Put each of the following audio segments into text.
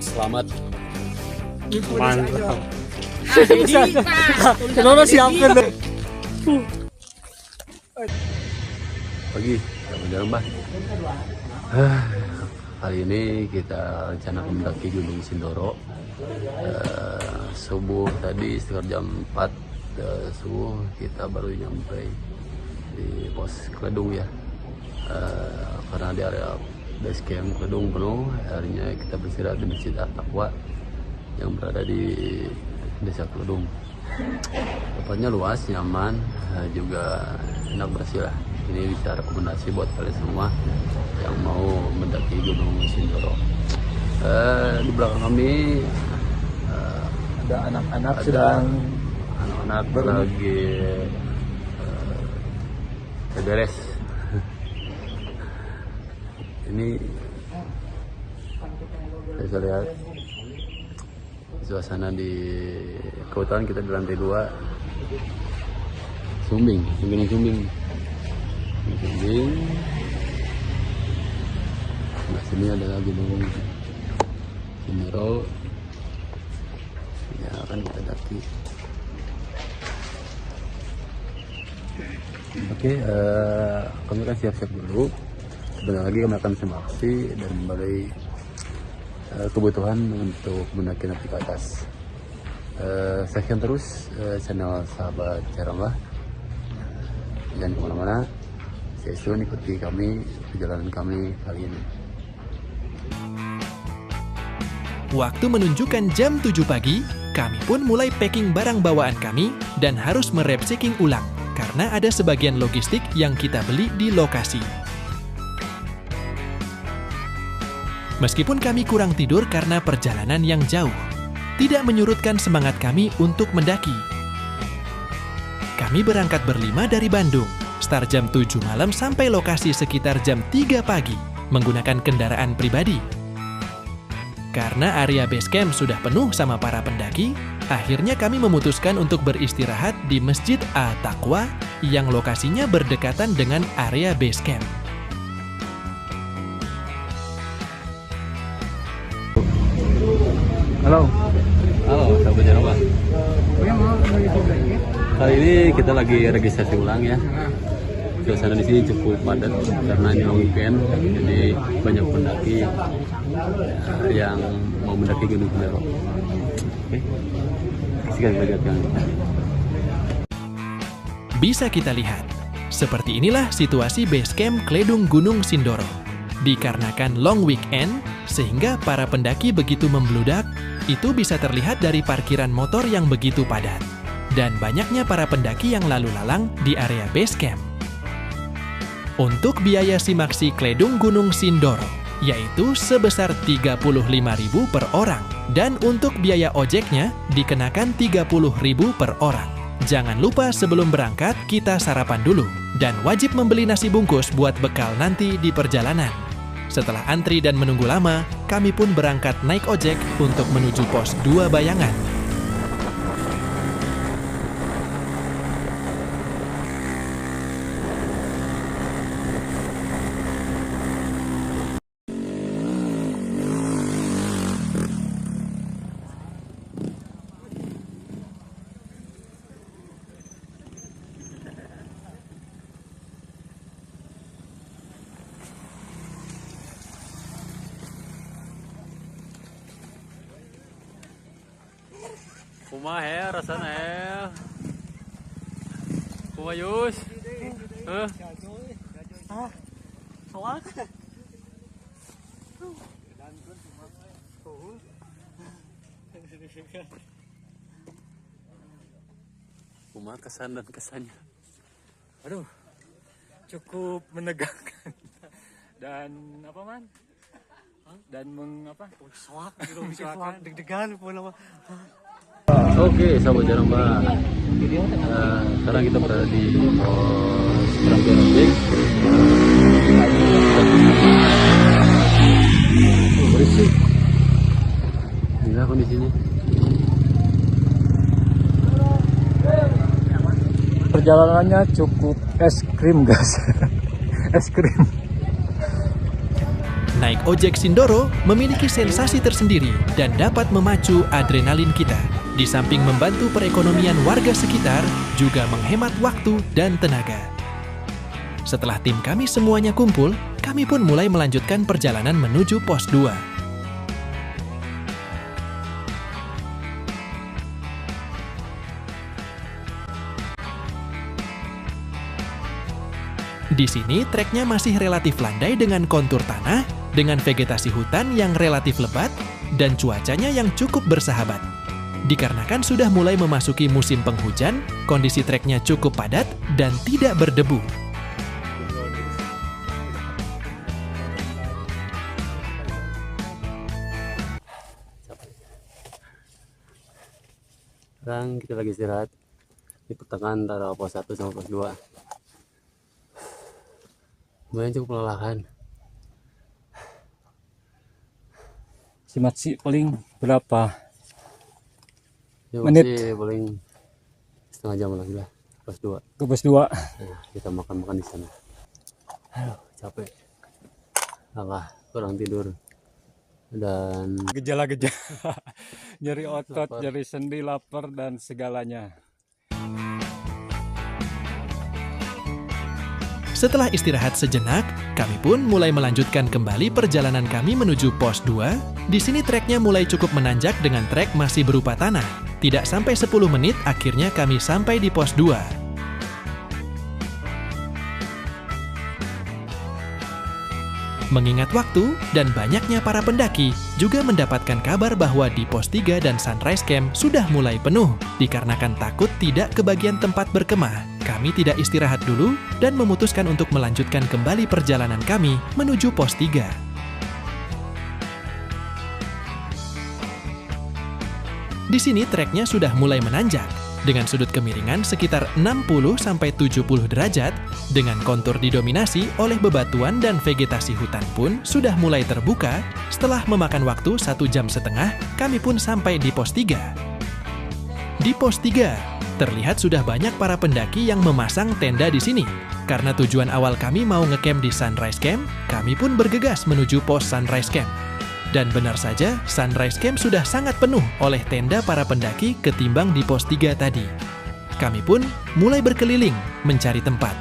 selamat. Mantap. Kenapa siapkan dong? Pagi, selamat jalan Mbak. Kali ini kita rencana mendaki Gunung Sindoro. Subuh tadi sekitar jam 4 subuh kita baru nyampe di pos Kledung ya. Karena di area base camp Kledung penuh, akhirnya kita beristirahat di Masjid At-Taqwa yang berada di Desa Kledung. Tempatnya luas, nyaman, juga enak bersih lah. Ini bisa rekomendasi buat kalian semua yang mau mendaki Gunung Sindoro. Di belakang kami Ada anak-anak sedang lagi beres. Ini saya bisa lihat suasana di kebetulan kita di lantai 2 sumbing. Nah, sini ada Gunung Sindoro yang akan kita daki. Oke, kami akan siap-siap dulu. Sebentar lagi kami akan semaksi dan kembali kebutuhan untuk mendaki nanti ke atas. Saksikan terus channel Sahabat Jarambah. Jangan kemana-mana. Stay tune, ikuti kami perjalanan kami kali ini. Waktu menunjukkan jam 7 pagi, kami pun mulai packing barang bawaan kami dan harus merep-checking ulang karena ada sebagian logistik yang kita beli di lokasi. Meskipun kami kurang tidur karena perjalanan yang jauh, tidak menyurutkan semangat kami untuk mendaki. Kami berangkat berlima dari Bandung, start jam 7 malam sampai lokasi sekitar jam 3 pagi, menggunakan kendaraan pribadi. Karena area base camp sudah penuh sama para pendaki, akhirnya kami memutuskan untuk beristirahat di Masjid At-Taqwa yang lokasinya berdekatan dengan area base camp. Halo, Sahabat Jarambah. Kali ini kita lagi registrasi ulang ya. Suasana di sini cukup padat karena ini long weekend, jadi banyak pendaki yang mau mendaki Gunung Sindoro. Oke, kasihkan perhatian. Bisa kita lihat, seperti inilah situasi base camp Kledung Gunung Sindoro. Dikarenakan long weekend, sehingga para pendaki begitu membludak, itu bisa terlihat dari parkiran motor yang begitu padat, dan banyaknya para pendaki yang lalu lalang di area base camp. Untuk biaya simaksi Kledung Gunung Sindoro, yaitu sebesar 35.000 per orang, dan untuk biaya ojeknya dikenakan 30.000 per orang. Jangan lupa sebelum berangkat kita sarapan dulu, dan wajib membeli nasi bungkus buat bekal nanti di perjalanan. Setelah antri dan menunggu lama, kami pun berangkat naik ojek untuk menuju pos 2 Bayangan. Kumaha ya rasana ya? Kumaha Yus? Soak. Kumaha kesan dan kesannya? Aduh, cukup menegangkan dan apa man? Dan soak gitu, soak deg-degan pun apa? Oke, Sahabat Jarambah. Sekarang kita berada di pos Prambanan Ojek. Berisik. Inilah kondisinya. Perjalanannya cukup es krim guys. Es krim. Naik ojek Sindoro memiliki sensasi tersendiri dan dapat memacu adrenalin kita. Di samping membantu perekonomian warga sekitar, juga menghemat waktu dan tenaga. Setelah tim kami semuanya kumpul, kami pun mulai melanjutkan perjalanan menuju pos 2. Di sini treknya masih relatif landai dengan kontur tanah, dengan vegetasi hutan yang relatif lebat, dan cuacanya yang cukup bersahabat. Dikarenakan sudah mulai memasuki musim penghujan, kondisi treknya cukup padat dan tidak berdebu. Sekarang kita lagi istirahat di pertengahan antara pos 1 sama pos 2. Lumayan cukup melelahkan. Simat paling berapa Ya, menit? masih paling setengah jam lagi lah, pos 2. Ke pos 2. Nah, kita makan-makan di sana. Aduh, capek. Lelah, kurang tidur. Dan Gejala-gejala nyeri otot, nyeri sendi, lapar dan segalanya. Setelah istirahat sejenak, kami pun mulai melanjutkan kembali perjalanan kami menuju pos 2. Di sini treknya mulai cukup menanjak dengan trek masih berupa tanah. Tidak sampai 10 menit, akhirnya kami sampai di pos 2. Mengingat waktu dan banyaknya para pendaki, juga mendapatkan kabar bahwa di pos 3 dan Sunrise Camp sudah mulai penuh. Dikarenakan takut tidak kebagian tempat berkemah, kami tidak istirahat dulu dan memutuskan untuk melanjutkan kembali perjalanan kami menuju pos 3. Di sini treknya sudah mulai menanjak, dengan sudut kemiringan sekitar 60-70 derajat, dengan kontur didominasi oleh bebatuan dan vegetasi hutan pun sudah mulai terbuka. Setelah memakan waktu 1,5 jam, kami pun sampai di pos 3. Di pos 3, terlihat sudah banyak para pendaki yang memasang tenda di sini. Karena tujuan awal kami mau ngecamp di Sunrise Camp, kami pun bergegas menuju pos Sunrise Camp. Dan benar saja, Sunrise Camp sudah sangat penuh oleh tenda para pendaki ketimbang di pos 3 tadi. Kami pun mulai berkeliling mencari tempat.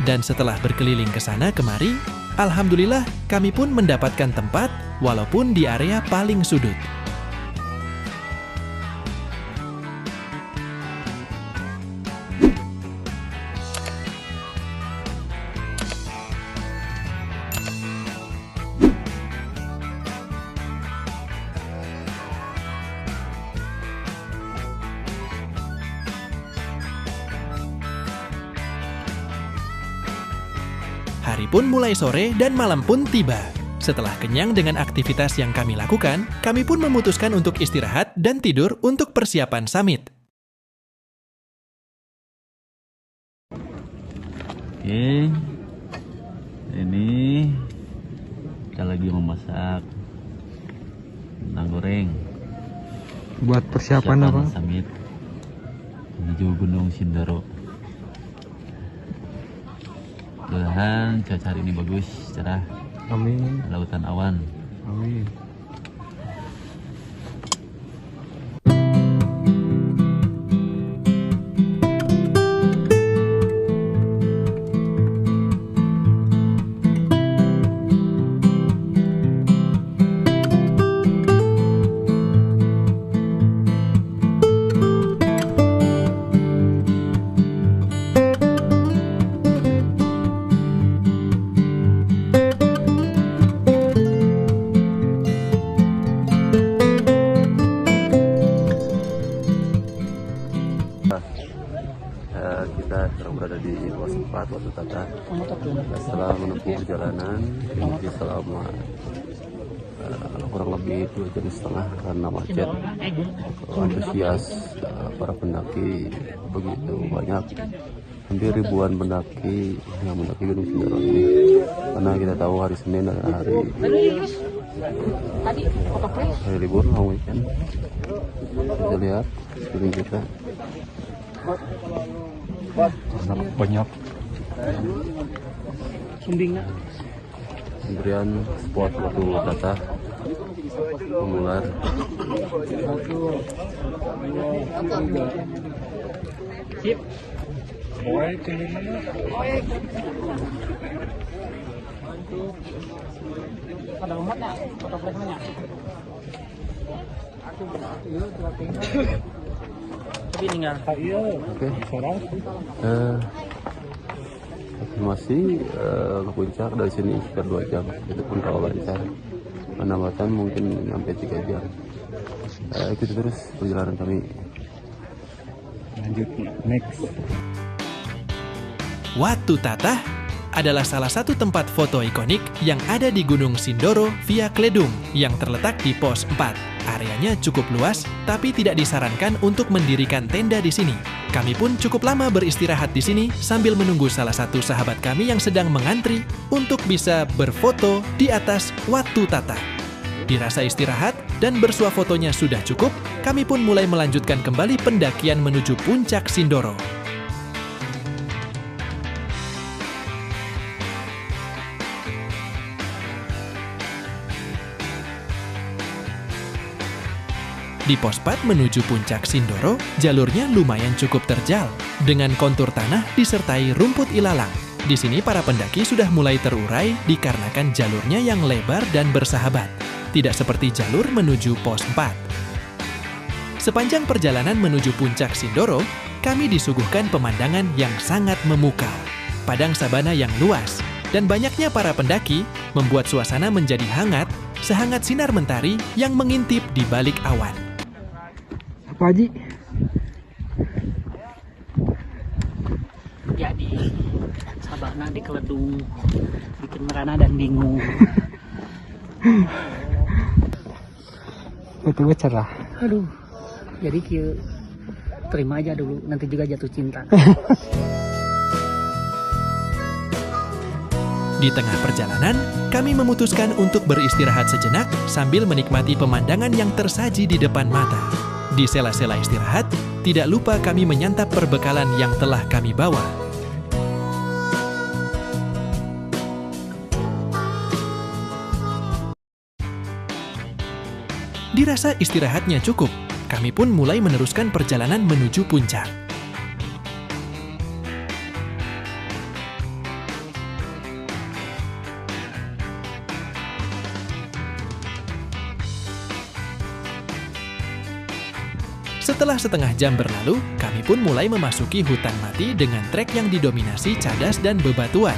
Dan setelah berkeliling ke sana kemari, alhamdulillah kami pun mendapatkan tempat walaupun di area paling sudut. Hari pun mulai sore dan malam pun tiba. Setelah kenyang dengan aktivitas yang kami lakukan, kami pun memutuskan untuk istirahat dan tidur untuk persiapan summit. Oke, ini kita lagi memasak kentang goreng Buat persiapan apa? summit menuju Gunung Sindoro. Mudah-mudahan cuaca hari ini bagus, cerah, Amin. lautan awan. Amin. Kita sekarang berada di pos 4 Watu Tata. Setelah menempuh perjalanan ini selama kurang lebih 2,5 jam karena macet. Antusias para pendaki begitu banyak, hampir ribuan pendaki yang mendaki Gunung Sindoro ini. Karena kita tahu hari Senin dan hari libur, long weekend. Kita lihat sekeliling kita. Banyak. pemberian spot Watu Tata mengular. Sip. Baik, baik. Ada umatnya, foto flashnya. Tapi tinggal. Oke. Masih ke puncak dari sini sekitar 2 jam. Itu pun kalau lancar. Penambatan mungkin sampai 3 jam. Ikuti terus perjalanan kami. Lanjut next. Watu Tata adalah salah satu tempat foto ikonik yang ada di Gunung Sindoro via Kledung yang terletak di pos 4. Areanya cukup luas, tapi tidak disarankan untuk mendirikan tenda di sini. Kami pun cukup lama beristirahat di sini sambil menunggu salah satu sahabat kami yang sedang mengantri untuk bisa berfoto di atas Watu Tata. Dirasa istirahat dan bersuah fotonya sudah cukup, kami pun mulai melanjutkan kembali pendakian menuju puncak Sindoro. Di pos 4 menuju puncak Sindoro, jalurnya lumayan cukup terjal, dengan kontur tanah disertai rumput ilalang. Di sini para pendaki sudah mulai terurai dikarenakan jalurnya yang lebar dan bersahabat, tidak seperti jalur menuju pos 4. Sepanjang perjalanan menuju puncak Sindoro, kami disuguhkan pemandangan yang sangat memukau. Padang sabana yang luas, dan banyaknya para pendaki membuat suasana menjadi hangat, sehangat sinar mentari yang mengintip di balik awan. Apa Haji? Ya di sabana di Kledung bikin merana dan bingung. Itu cerah. Aduh, jadi terima aja dulu, nanti juga jatuh cinta. Di tengah perjalanan, kami memutuskan untuk beristirahat sejenak sambil menikmati pemandangan yang tersaji di depan mata. Di sela-sela istirahat, tidak lupa kami menyantap perbekalan yang telah kami bawa. Dirasa istirahatnya cukup, kami pun mulai meneruskan perjalanan menuju puncak. Setelah setengah jam berlalu, kami pun mulai memasuki hutan mati dengan trek yang didominasi cadas dan bebatuan.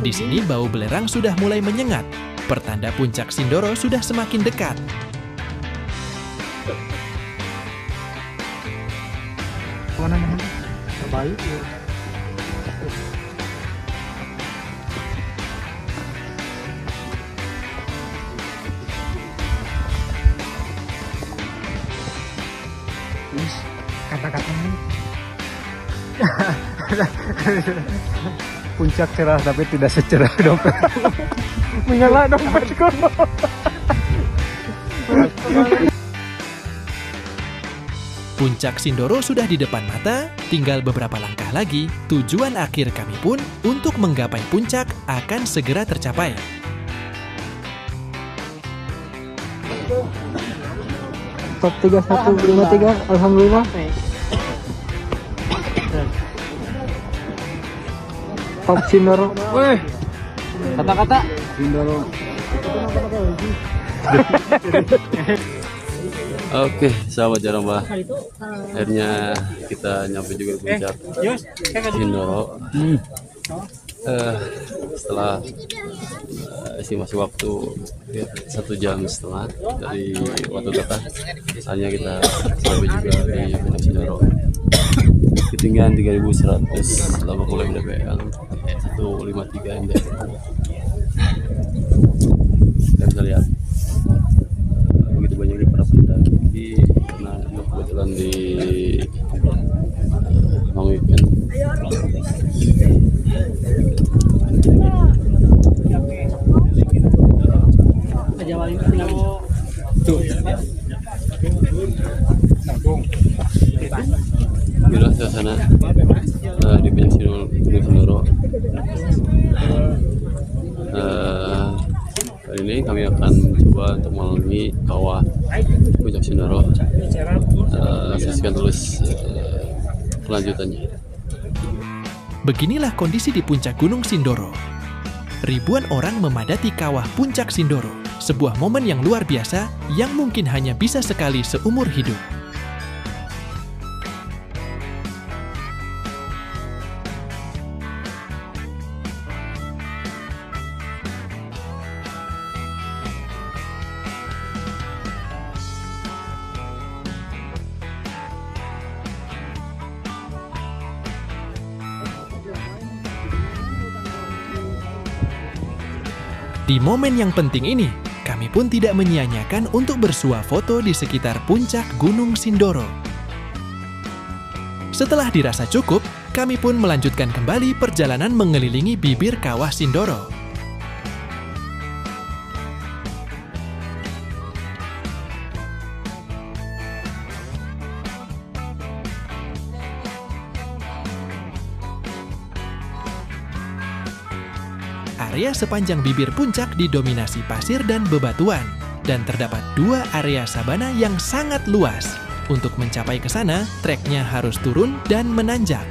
Di sini bau belerang sudah mulai menyengat, pertanda puncak Sindoro sudah semakin dekat. Mana nih? Baik. Kata-katanya. Puncak cerah tapi tidak secerah dompet. Menyala dompetku. Puncak Sindoro sudah di depan mata, tinggal beberapa langkah lagi, tujuan akhir kami pun untuk menggapai puncak akan segera tercapai. Top 3153, alhamdulillah. Top Sindoro. Wih. Kata-kata Sindoro. Oke, sahabat Jaramba. Akhirnya kita nyampe juga di puncak Sindoro. Setelah estimasi waktu 1,5 jam dari Watu Tata, hanya kita sampai juga di puncak Sindoro. Ketinggian 3.180 mdpl, 153 mdpl. Kita bisa lihat begitu banyaknya para pendaki karena kebetulan di long weekend. Inilah suasana di puncak Gunung Sindoro. ini kami akan mencoba untuk melalui kawah Puncak Sindoro. Saksikan terus kelanjutannya. Beginilah kondisi di puncak Gunung Sindoro. Ribuan orang memadati kawah Puncak Sindoro, sebuah momen yang luar biasa yang mungkin hanya bisa sekali seumur hidup. Di momen yang penting ini, kami pun tidak menyia-nyiakan untuk bersuah foto di sekitar puncak Gunung Sindoro. Setelah dirasa cukup, kami pun melanjutkan kembali perjalanan mengelilingi bibir kawah Sindoro. Area sepanjang bibir puncak didominasi pasir dan bebatuan, dan terdapat 2 area sabana yang sangat luas. Untuk mencapai ke sana, treknya harus turun dan menanjak.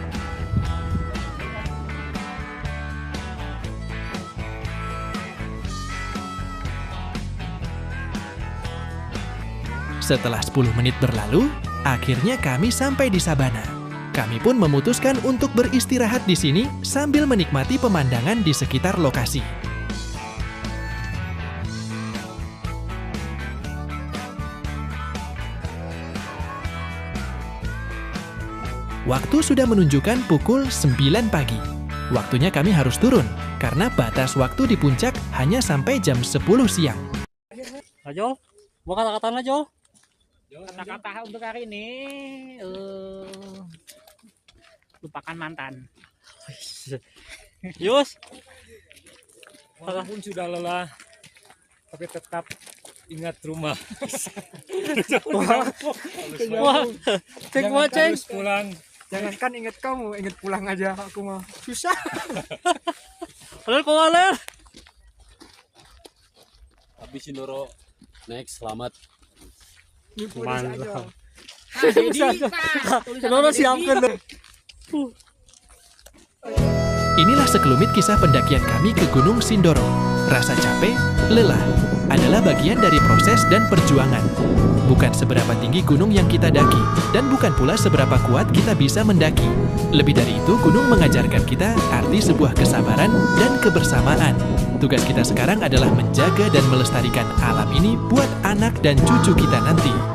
Setelah 10 menit berlalu, akhirnya kami sampai di sabana. Kami pun memutuskan untuk beristirahat di sini sambil menikmati pemandangan di sekitar lokasi. Waktu sudah menunjukkan pukul 9 pagi. Waktunya kami harus turun, karena batas waktu di puncak hanya sampai jam 10 siang. Ajo, mau kata-kata Ajo? Kata-kata untuk hari ini, lupakan mantan. Yus, Walaupun sudah lelah, tapi tetap ingat rumah. wah, cek Jangan cek. harus pulang. Jangankan inget kamu, inget pulang aja aku mah susah. Aler. Habis Sindoro, next selamat. Mantap. Sindoro siapkan. Inilah sekelumit kisah pendakian kami ke Gunung Sindoro. Rasa capek, lelah, adalah bagian dari proses dan perjuangan. Bukan seberapa tinggi gunung yang kita daki, dan bukan pula seberapa kuat kita bisa mendaki. Lebih dari itu, gunung mengajarkan kita arti sebuah kesabaran dan kebersamaan. Tugas kita sekarang adalah menjaga dan melestarikan alam ini buat anak dan cucu kita nanti.